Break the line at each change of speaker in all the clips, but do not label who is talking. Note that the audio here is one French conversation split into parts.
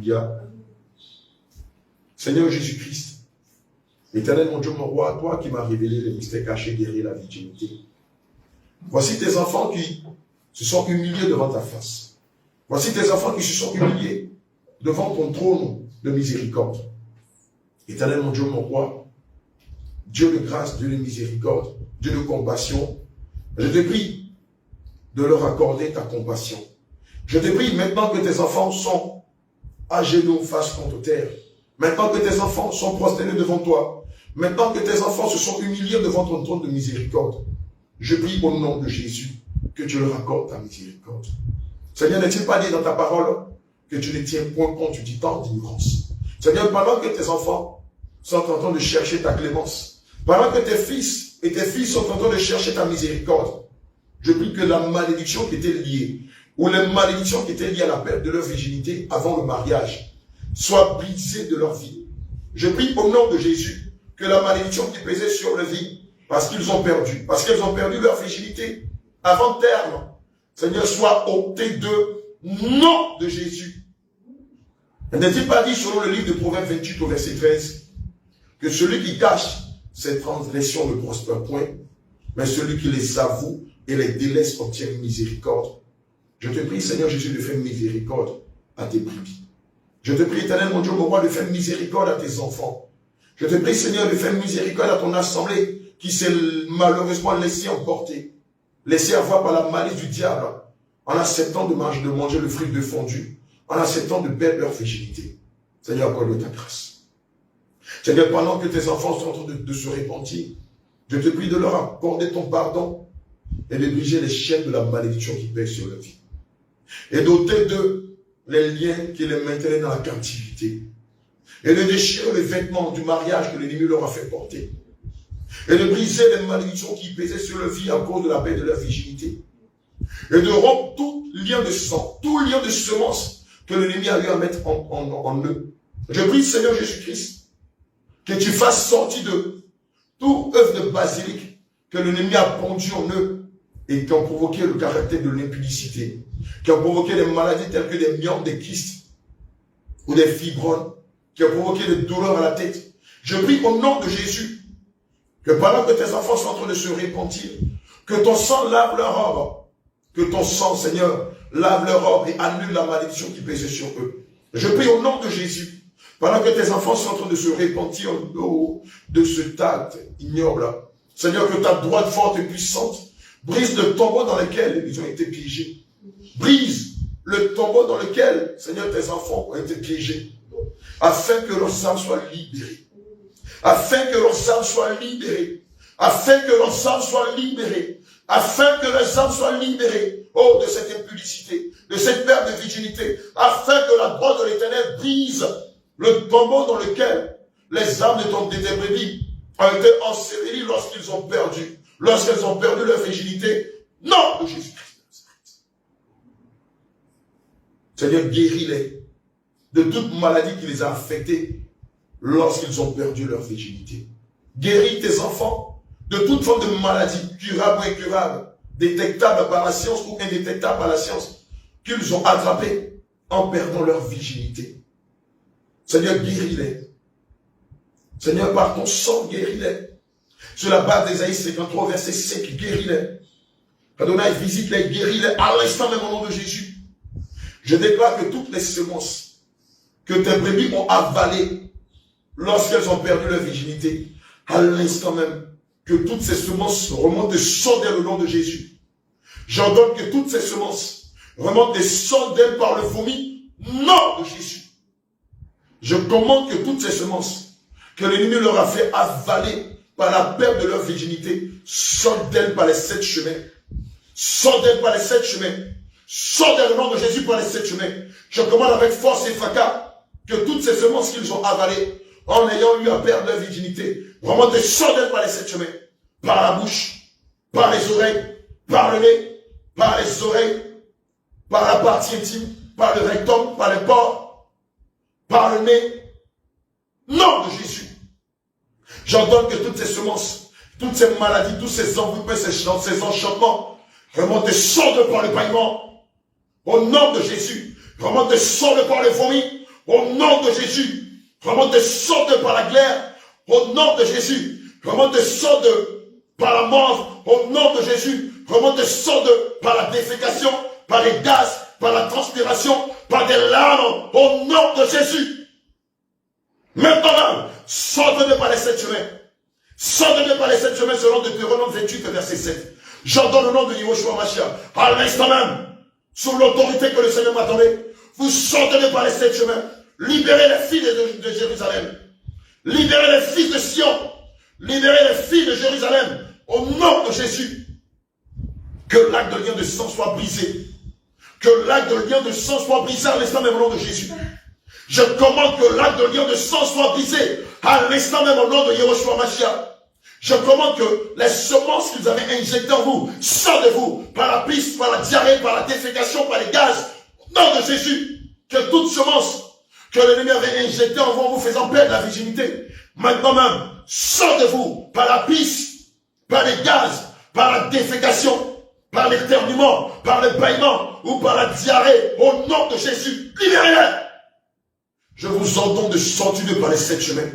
Alléluia. Seigneur Jésus-Christ, Éternel mon Dieu, mon roi, toi qui m'as révélé les mystères cachés, guéris la virginité. Voici tes enfants qui se sont humiliés devant ta face. Voici tes enfants qui se sont humiliés devant ton trône de miséricorde. Éternel mon Dieu, mon roi, Dieu de grâce, Dieu de miséricorde, Dieu de compassion, je te prie de leur accorder ta compassion. Je te prie maintenant que tes enfants sont à genoux face contre terre, maintenant que tes enfants sont prosternés devant toi, maintenant que tes enfants se sont humiliés devant ton trône de miséricorde, je prie au nom de Jésus que tu leur accordes ta miséricorde. Seigneur, n'est-il pas dit dans ta parole que tu ne tiens point compte du temps d'ignorance? Seigneur, pendant que tes enfants sont en train de chercher ta clémence, pendant que tes fils et tes filles sont en train de chercher ta miséricorde, je prie que la malédiction qui était liée, ou les malédictions qui étaient liées à la perte de leur virginité avant le mariage, soient brisées de leur vie. Je prie au nom de Jésus que la malédiction qui pesait sur leur vie, parce qu'elles ont perdu leur virginité avant terme, Seigneur, soit ôtée de nom de Jésus. N'est-il pas dit selon le livre de Proverbes 28 au verset 13, que celui qui cache ses transgressions ne prospère point, mais celui qui les avoue et les délaisse obtient miséricorde. Je te prie, Seigneur Jésus, de faire miséricorde à tes brebis. Je te prie, Éternel, mon Dieu, mon roi, de faire miséricorde à tes enfants. Je te prie, Seigneur, de faire miséricorde à ton assemblée qui s'est malheureusement laissé emporter, laissé avoir par la malice du diable, en acceptant de manger le fruit défendu, en acceptant de perdre leur virginité. Seigneur, accorde ta grâce. Seigneur, pendant que tes enfants sont en train de se repentir, je te prie de leur accorder ton pardon et de briser les chaînes de la malédiction qui pèse sur leur vie. Et d'ôter d'eux les liens qui les maintenaient dans la captivité. Et de déchirer les vêtements du mariage que l'ennemi leur a fait porter. Et de briser les malédictions qui pesaient sur leur vie à cause de la perte de leur virginité. Et de rompre tout lien de sang, tout lien de semence que l'ennemi a eu à mettre en eux. Je prie, Seigneur Jésus-Christ, que tu fasses sortir de tout œuvre de basilic que l'ennemi a pondu en eux et qui ont provoqué le caractère de l'impudicité, qui ont provoqué des maladies telles que des myomes, des kystes ou des fibromes, qui ont provoqué des douleurs à la tête. Je prie au nom de Jésus que pendant que tes enfants sont en train de se repentir, que ton sang lave leur robe, que ton sang, Seigneur, lave leur robe et annule la malédiction qui pèse sur eux. Je prie au nom de Jésus, pendant que tes enfants sont en train de se repentir de ce acte ignoble, Seigneur, que ta droite forte et puissante brise le tombeau dans lequel ils ont été piégés. Brise le tombeau dans lequel, Seigneur, tes enfants ont été piégés, afin que leurs âmes soient libérées. Afin que leurs âmes soient libérées. Afin que leurs âmes soient libérées. Afin que leurs âmes soient libérées, oh, de cette impudicité, de cette perte de virginité, afin que la droite de l'Éternel brise le tombeau dans lequel les âmes de tes brebis ont été ensevelies lorsqu'elles ont perdu leur virginité. Non, de Jésus-Christ. Seigneur, guéris-les de toute maladie qui les a affectés lorsqu'ils ont perdu leur virginité. Guéris tes enfants de toute forme de maladie, curable ou incurable, détectable par la science ou indétectable par la science, qu'ils ont attrapé en perdant leur virginité. Seigneur, guéris-les. Seigneur, par ton sang, guéris-les. Sur la base d'Ésaïe 53, verset 5, guéris-les. Adonai, visite-les, guéris-les, à l'instant même au nom de Jésus. Je déclare que toutes les semences que tes brebis ont avalées lorsqu'elles ont perdu leur virginité, à l'instant même, que toutes ces semences remontent et sortent d'elles au nom de Jésus. J'ordonne que toutes ces semences remontent et sortent d'elles par le vomi, nom de Jésus. Je commande que toutes ces semences que l'ennemi leur a fait avaler par la perte de leur virginité, sortent d'elles par les 7 chemins. Sortent d'elles par les 7 chemins. Sortent d'elles au nom de Jésus par les 7 chemins. Je commande avec force et fracas que toutes ces semences qu'ils ont avalées, en ayant eu à perdre leur virginité, remontent et sortent d'elles par les 7 chemins. Par la bouche, par les oreilles, par le nez, par les oreilles, par la partie intime, par le rectum, par les pores, par le nez. Nom de Jésus. J'ordonne que toutes ces semences, toutes ces maladies, tous ces envoûtements, ces enchantements, remontent et sortent par le bâillement. Au nom de Jésus, remontent et sortent par le vomi. Au nom de Jésus, vraiment de sorte par la glaire. Au nom de Jésus, vraiment de sorte par la mort. Au nom de Jésus, vraiment de sorte par la défécation, par les gaz, par la transpiration, par des larmes. Au nom de Jésus. Maintenant, sortez par les 7 chemins. Sortez par les 7 chemins selon Deutéronome 28, verset 7. J'entends le nom de Yahushua Mashiach. À l'instant même, sous l'autorité que le Seigneur m'a donnée, vous sortez par les 7 chemins. Libérez les filles de Jérusalem. Libérez les filles de Sion. Libérez les filles de Jérusalem. Au nom de Jésus. Que l'acte de lien de sang soit brisé. Que l'acte de lien de sang soit brisé à l'instant même au nom de Jésus. Je commande que l'acte de lien de sang soit brisé à l'instant même au nom de Yahushua Mashiach. Je commande que les semences qu'ils avaient injectées en vous sortent de vous par la piste, par la diarrhée, par la défécation, par les gaz. Au nom de Jésus, que toute semence que l'ennemi avait injectée en vous faisant perdre la virginité, maintenant même, sort de vous par la piste, par les gaz, par la défécation, par l'éternuement, par le bâillement ou par la diarrhée. Au nom de Jésus, libérez-les. Je vous ordonne de sortir de par les 7 chemins.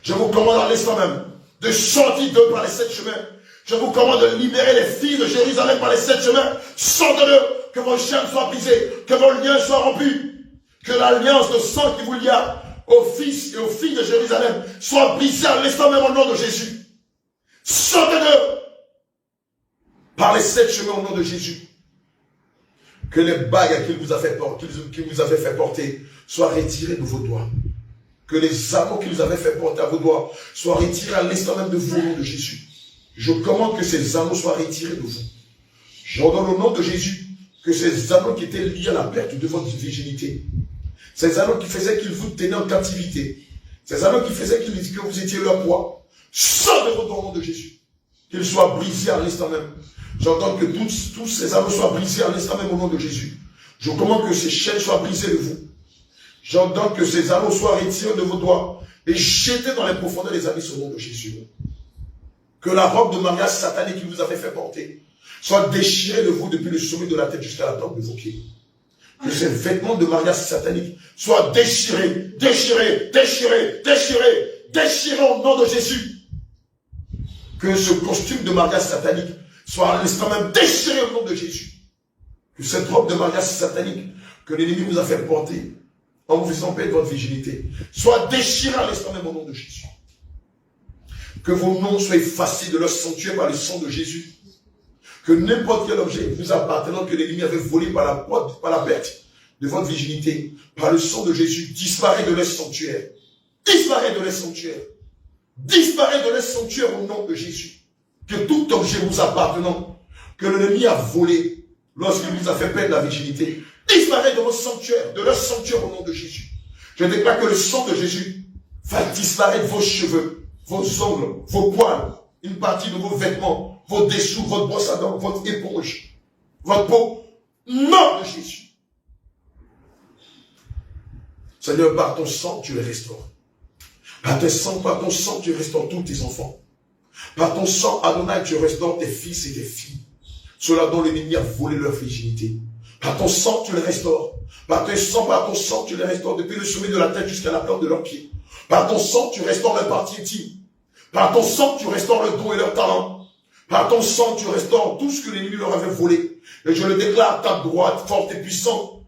Je vous commande à l'instant même de sortir d'eux par les 7 chemins. Je vous commande de libérer les filles de Jérusalem par les 7 chemins. Sortez-le, que vos chaînes soient brisées, que vos liens soient rompus, que l'alliance de sang qui vous lia aux fils et aux filles de Jérusalem soit brisée à l'instant même au nom de Jésus. Sortez-le par les 7 chemins au nom de Jésus. Que les bagues qu'il vous a fait porter soient retirées de vos doigts. Que les anneaux qu'il vous avait fait porter à vos doigts soient retirés à l'instant même de vous au nom de Jésus. Je commande que ces anneaux soient retirés de vous. J'ordonne au nom de Jésus que ces anneaux qui étaient liés à la perte de votre virginité, ces anneaux qui faisaient qu'ils vous tenaient en captivité, ces anneaux qui faisaient que vous étiez leur poids, sortent de votre doigts au nom de Jésus. Qu'ils soient brisés à l'instant même. J'entends que tous ces anneaux soient brisés à l'instant même au nom de Jésus. Je commande que ces chaînes soient brisées de vous. J'entends que ces anneaux soient retirés de vos doigts et jetés dans les profondeurs des abysses au nom de Jésus. Que la robe de mariage satanique qui vous avait fait porter soit déchirée de vous depuis le sommet de la tête jusqu'à la plante de vos pieds. Que ces vêtements de mariage satanique soient déchirés, déchirés, déchirés, déchirés, déchirés au nom de Jésus. Que ce costume de mariage satanique soit à l'instant même déchiré au nom de Jésus. Que cette robe de mariage satanique que l'ennemi vous a fait porter en vous faisant perdre votre virginité, soit déchiré à l'instant même au nom de Jésus. Que vos noms soient effacés de leur sanctuaire par le sang de Jésus. Que n'importe quel objet vous appartenant que l'ennemi avait volé par la perte de votre virginité, par le sang de Jésus, disparaît de leur sanctuaire. Disparaît de leur sanctuaire. Disparaît de leur sanctuaire au nom de Jésus. Que tout objet vous appartenant, que l'ennemi a volé lorsqu'il vous a fait perdre la virginité, disparaît de vos sanctuaires, de leur sanctuaire au nom de Jésus. Je déclare que le sang de Jésus va disparaître vos cheveux, vos ongles, vos poils, une partie de vos vêtements, vos dessous, votre brosse à dents, votre éponge, votre peau. Nom de Jésus. Seigneur, par ton sang, tu les restaures. Par ton sang, tu restaures tous tes enfants. Par ton sang, Adonai, tu restaures tes fils et tes filles. Ceux-là dont l'ennemi a volé leur virginité. Par ton sang, tu les restaures. Par ton sang, tu les restaures depuis le sommet de la tête jusqu'à la plante de leurs pieds. Par ton sang, tu restaures leur partie intime. Par ton sang, tu restaures leurs dons et leurs talents. Par ton sang, tu restaures tout ce que l'ennemi leur avait volé. Et je le déclare, ta droite, forte et puissante,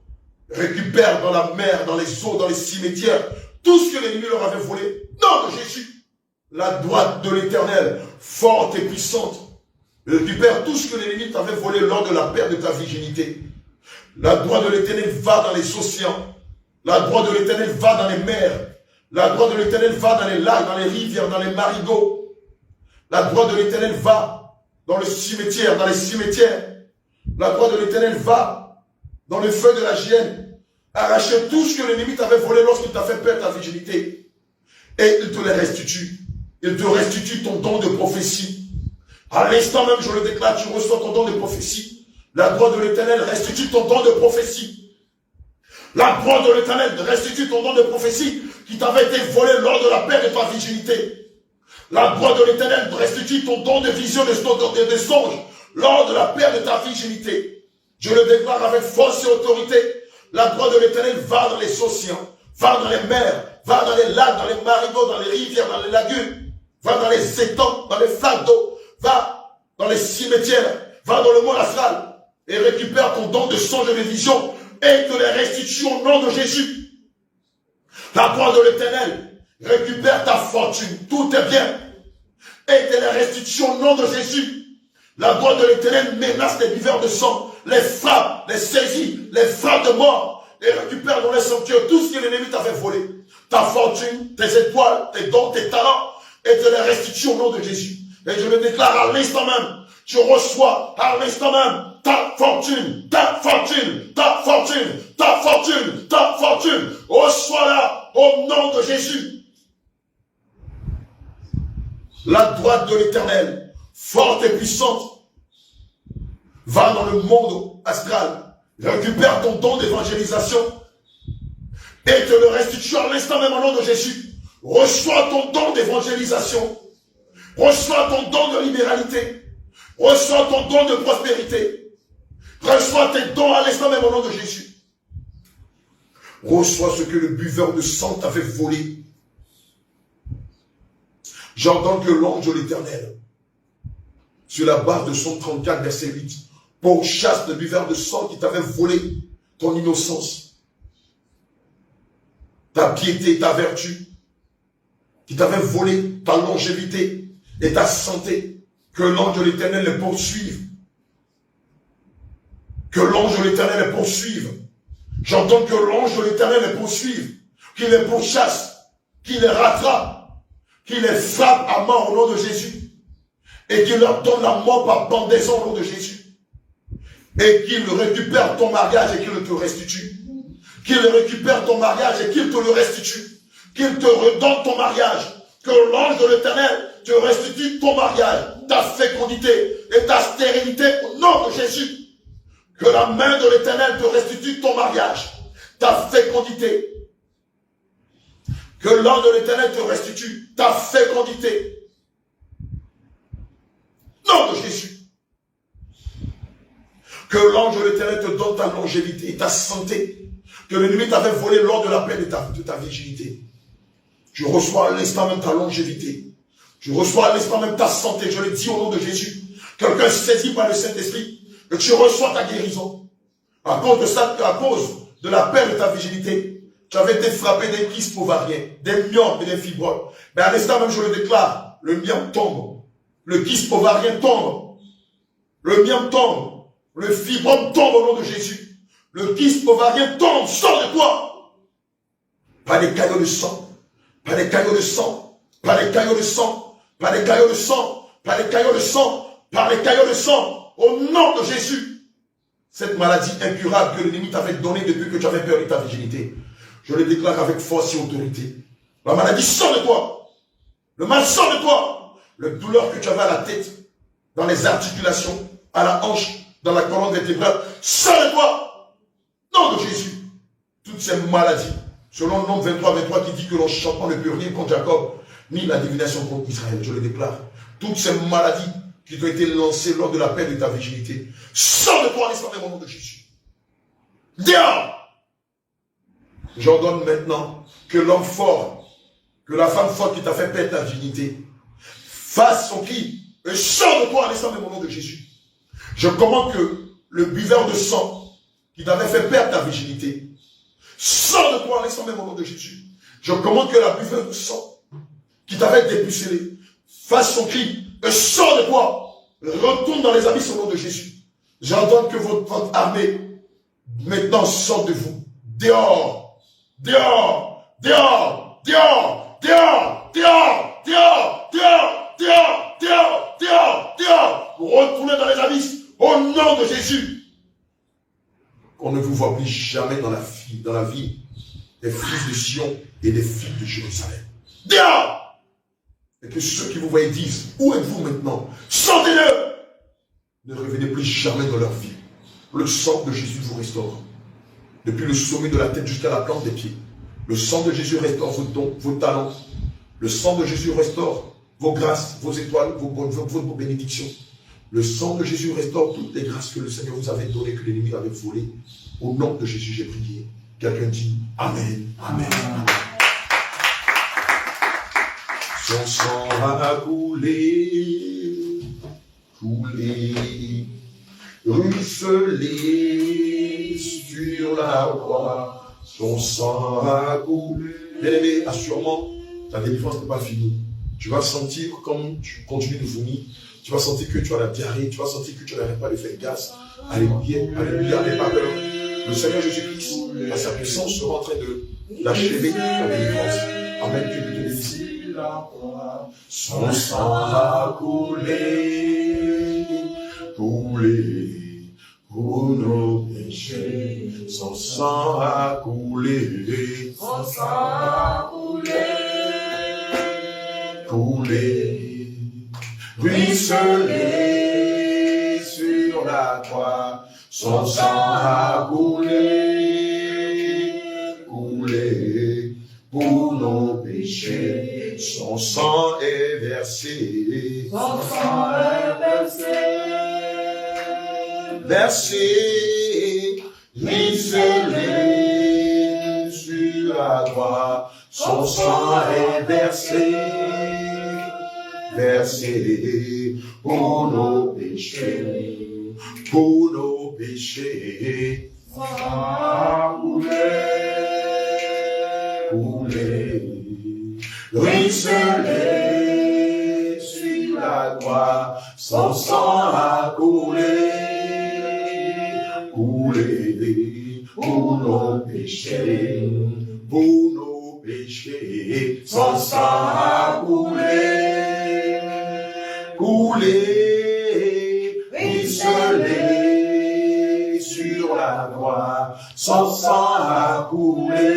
récupère dans la mer, dans les eaux, dans les cimetières, tout ce que l'ennemi leur avait volé. Nom de Jésus. La droite de l'Éternel, forte et puissante, récupère tout ce que l'ennemi t'avait volé lors de la perte de ta virginité. La droite de l'Éternel va dans les océans. La droite de l'Éternel va dans les mers. La droite de l'Éternel va dans les lacs, dans les rivières, dans les marigots. La droite de l'Éternel va dans le cimetière, dans les cimetières. La droite de l'Éternel va dans le feu de la géhenne. Arracher tout ce que l'ennemi t'avait volé lorsqu'il t'a fait perdre ta virginité. Et il te les restitue. Il te restitue ton don de prophétie. À l'instant même, je le déclare, tu reçois ton don de prophétie. La droite de l'Éternel restitue ton don de prophétie. La droite de l'Éternel restitue ton don de prophétie qui t'avait été volé lors de la perte de ta virginité. La droite de l'Éternel restitue ton don de vision des songes lors de la perte de ta virginité. Je le déclare avec force et autorité. La droite de l'Éternel va dans les océans, Va dans les mers, va dans les lacs, dans les marigots, dans les rivières, dans les lagunes. Va dans les étangs, dans les flaques d'eau. Va dans les cimetières. Va dans le monde astral. Et récupère ton don de songe et de vision. Et te les restitue au nom de Jésus. La gloire de l'Éternel récupère ta fortune. Tout est bien. Et te les restitue au nom de Jésus. La gloire de l'Éternel menace les buveurs de sang. Les frappe, les saisit, les frappe de mort. Et récupère dans les sanctuaires tout ce que l'ennemi t'avait volé. Ta fortune, tes étoiles, tes dons, tes talents. Et te les restitue au nom de Jésus. Et je le déclare à l'instant même. Tu reçois à l'instant même ta fortune, ta fortune, ta fortune, ta fortune, ta fortune. Reçois-la au nom de Jésus. La droite de l'Éternel, forte et puissante, va dans le monde astral, récupère ton don d'évangélisation et te le restitue à l'instant même au nom de Jésus. Reçois ton don d'évangélisation. Reçois ton don de libéralité. Reçois ton don de prospérité. Reçois tes dons à l'instant même au nom de Jésus. Reçois ce que le buveur de sang t'avait volé. J'entends que l'ange de l'Éternel, sur la base de Psaume 34, verset 8, pourchasse le buveur de sang qui t'avait volé ton innocence, ta piété, ta vertu, qui t'avait volé ta longévité et ta santé. Que l'ange de l'Éternel les poursuive. Que l'ange de l'Éternel les poursuive. J'entends que l'ange de l'Éternel les poursuive, qu'il les pourchasse, qu'il les rattrape, qu'il les frappe à mort au nom de Jésus, et qu'il leur donne la mort par pendaison au nom de Jésus, et qu'il récupère ton mariage et qu'il te restitue, qu'il récupère ton mariage et qu'il te le restitue, qu'il te redonne ton mariage, que l'ange de l'Éternel te restitue ton mariage, ta fécondité et ta stérilité au nom de Jésus. Que la main de l'Éternel te restitue ton mariage, ta fécondité. Que l'ange de l'Éternel te restitue ta fécondité. Nom de Jésus. Que l'ange de l'Éternel te donne ta longévité et ta santé. Que l'ennemi t'avait volé lors de la paix de ta virginité. Tu reçois à l'instant même ta longévité. Tu reçois à l'instant même ta santé. Je le dis au nom de Jésus. Quelqu'un saisi par le Saint-Esprit. Que tu reçois ta guérison. À cause de ça, à cause de la perte de ta virginité, tu avais été frappé des kystes ovariens, des myomes et des fibromes. Mais à l'instant même, je le déclare, le myome tombe. Le kyste ovarien tombe. Le myome tombe. Le fibrome tombe au nom de Jésus. Le kyste ovarien tombe. Sors de toi. Pas des caillots de sang. Pas des caillots de sang. Pas des caillots de sang. Pas des caillots de sang. Pas des caillots de sang. Pas des caillots de sang. Au nom de Jésus, cette maladie incurable que l'ennemi t'avait donnée depuis que tu avais perdu ta virginité, je le déclare avec force et autorité. La maladie sort de toi. Le mal sort de toi. La douleur que tu avais à la tête, dans les articulations, à la hanche, dans la colonne vertébrale, sort de toi. Nom de Jésus. Toutes ces maladies, selon le nombre 23 qui dit que l'enchantement ne peut rien contre Jacob, ni la divination contre Israël, je le déclare. Toutes ces maladies qui t'ont été lancées lors de la perte de ta virginité, sors de toi à l'instant même au nom de Jésus. Dehors! J'ordonne maintenant que l'homme fort, que la femme forte qui t'a fait perdre ta virginité, fasse son cri et sors de toi à l'instant même au nom de Jésus. Je commande que le buveur de sang qui t'avait fait perdre ta virginité, sors de toi à l'instant même au nom de Jésus. Je commande que la buveuse de sang qui t'avait dépucelé fasse son cri et sors de toi. Retourne dans les abysses au nom de Jésus. J'ordonne que votre armée maintenant sorte de vous. Dehors, dehors, dehors, dehors, dehors, dehors, dehors, dehors, dehors, dehors, dehors, dehors. Retournez dans les abysses au nom de Jésus. Qu'on ne vous voit plus jamais dans la vie des fils de Sion et des filles de Jérusalem. Dehors! Et que ceux qui vous voient disent, où êtes-vous maintenant? Sortez-le! Ne revenez plus jamais dans leur vie. Le sang de Jésus vous restaure. Depuis le sommet de la tête jusqu'à la plante des pieds. Le sang de Jésus restaure vos dons, vos talents. Le sang de Jésus restaure vos grâces, vos étoiles, vos bénédictions. Le sang de Jésus restaure toutes les grâces que le Seigneur vous avait données, que l'ennemi avait volées. Au nom de Jésus, j'ai prié. Quelqu'un dit Amen. Amen. Son sang a coulé, ruisselé sur la croix. Son sang a coulé. Bien-aimé, assurément, ta délivrance n'est pas finie. Tu vas sentir, comme tu continues de vomir, tu vas sentir que tu as la diarrhée, tu vas sentir que tu n'arrêtes pas de faire gaz. Alléluia, alléluia, n'aie pas peur. Le Seigneur Jésus-Christ, à sa puissance, sera en train d'achever ta délivrance. Amen, que Dieu te bénisse. Son sang a coulé, pour nos péchés. Son sang a coulé,
Son sang a
coulé, ruisselé sur la croix. Son sang a coulé, pour nos péchés. Son sang est versé,
Son sang est
versé, ruisselé sur la croix. Son sang est versé, pour nos péchés, pour nos péchés.
Son sang a
coulé, ruisselé sur la croix. Son sang a coulé, pour nos péchés, pour nos péchés. Son sang a coulé, ruisselé sur la croix. Son sang a coulé,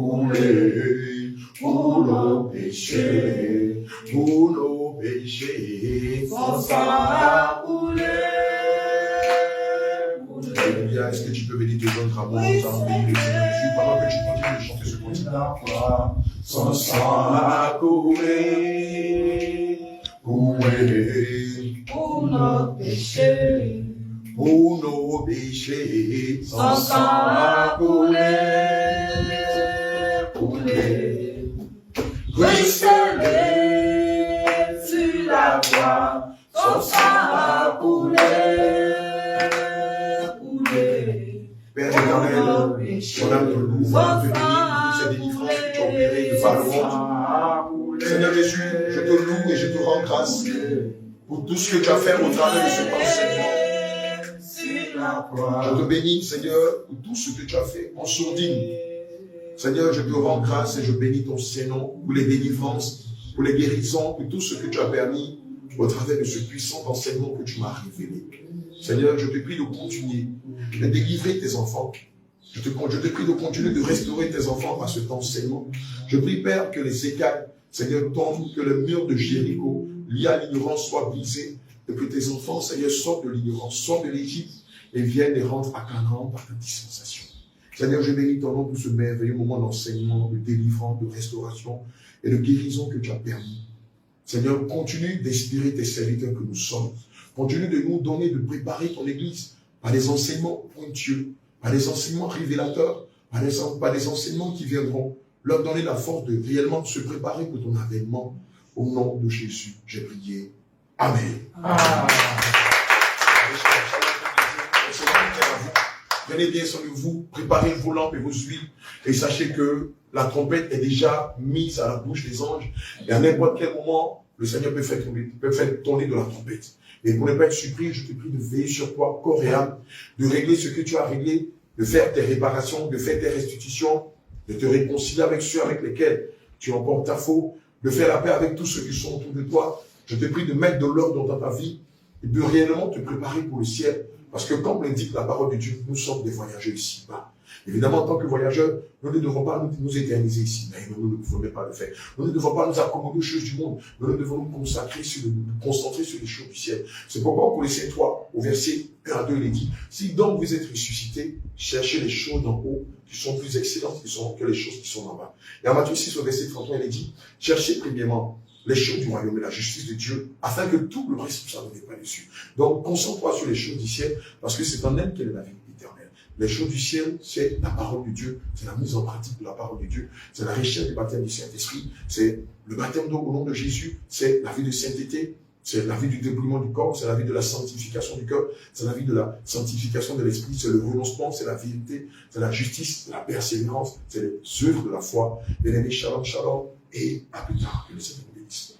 pour nos péchés, pour nos péchés.
Son sang a coulé.
Alléluia. Est-ce que tu peux venir te joindre à moi? Nous allons bénir le Seigneur Jésus pendant que tu continues de chanter ce continent. Son sang a coulé,
Pour nos péchés.
pour nos péchés.
Son sang a coulé, ruisselé sur la croix. Son sang a coulé.
Père éternel, mon âme te loue, mon âme te bénit pour cette délivrance que tu as opérée de par le monde. Seigneur Jésus, je te loue et je te rends grâce pour tout ce que tu as fait au travers de ce enseignement. Je te bénis, Seigneur, pour tout ce que tu as fait en sourdine. Seigneur, je te rends grâce et je bénis ton Saint-Nom pour les délivrances, pour les guérisons, pour tout ce que tu as permis au travers de ce puissant enseignement que tu m'as révélé. Seigneur, je te prie de continuer de délivrer tes enfants. Je te prie de continuer de restaurer tes enfants par cet enseignement. Je prie, Père, que les écailles, Seigneur, tombent, que le mur de Jéricho, lié à l'ignorance, soit brisé, et que tes enfants, Seigneur, sortent de l'ignorance, sortent de l'Égypte, et viennent et rentrent à Canaan par ta dispensation. Seigneur, je bénis ton nom pour ce merveilleux moment d'enseignement, de délivrance, de restauration et de guérison que tu as permis. Seigneur, continue d'inspirer tes serviteurs que nous sommes. Continue de nous donner, de préparer ton Église par des enseignements pointueux, par des enseignements révélateurs, par des enseignements qui viendront leur donner la force de réellement se préparer pour ton avènement. Au nom de Jésus, j'ai prié. Amen. Venez bien sur vous, préparez vos lampes et vos huiles, et sachez que la trompette est déjà mise à la bouche des anges, et à n'importe quel moment, le Seigneur peut faire tourner de la trompette. Et pour ne pas être surpris, je te prie de veiller sur toi, corps et âme, de régler ce que tu as réglé, de faire tes réparations, de faire tes restitutions, de te réconcilier avec ceux avec lesquels tu emportes ta faute, de faire la paix avec tous ceux qui sont autour de toi. Je te prie de mettre de l'ordre dans ta vie et de réellement te préparer pour le ciel. Parce que comme l'indique la parole de Dieu, nous sommes des voyageurs ici-bas. Évidemment, en tant que voyageurs, nous ne devons pas nous éterniser ici. Mais nous ne pouvons pas le faire. Nous ne devons pas nous accommoder aux choses du monde. Nous devons nous concentrer sur les choses du ciel. C'est pourquoi au Colossiens 3, au verset 1 à 2, il est dit, si donc vous êtes ressuscités, cherchez les choses d'en haut qui sont plus excellentes que les choses qui sont en bas. Et en Matthieu 6, au verset 31, il est dit, cherchez premièrement les choses du royaume et la justice de Dieu, afin que tout le reste ne soit pas dessus. Donc, concentre-toi sur les choses du ciel, parce que c'est en elle qu'elle est la vie éternelle. Les choses du ciel, c'est la parole de Dieu, c'est la mise en pratique de la parole de Dieu, c'est la richesse du baptême du Saint-Esprit, c'est le baptême d'eau au nom de Jésus, c'est la vie de sainteté, c'est la vie du débrouillement du corps, c'est la vie de la sanctification du cœur, c'est la vie de la sanctification de l'esprit, c'est le renoncement, c'est la vérité, c'est la justice, c'est la persévérance, c'est les œuvres de la foi. Bien-aimés, shalom, shalom, et à plus tard, que le Seigneur vous bénisse.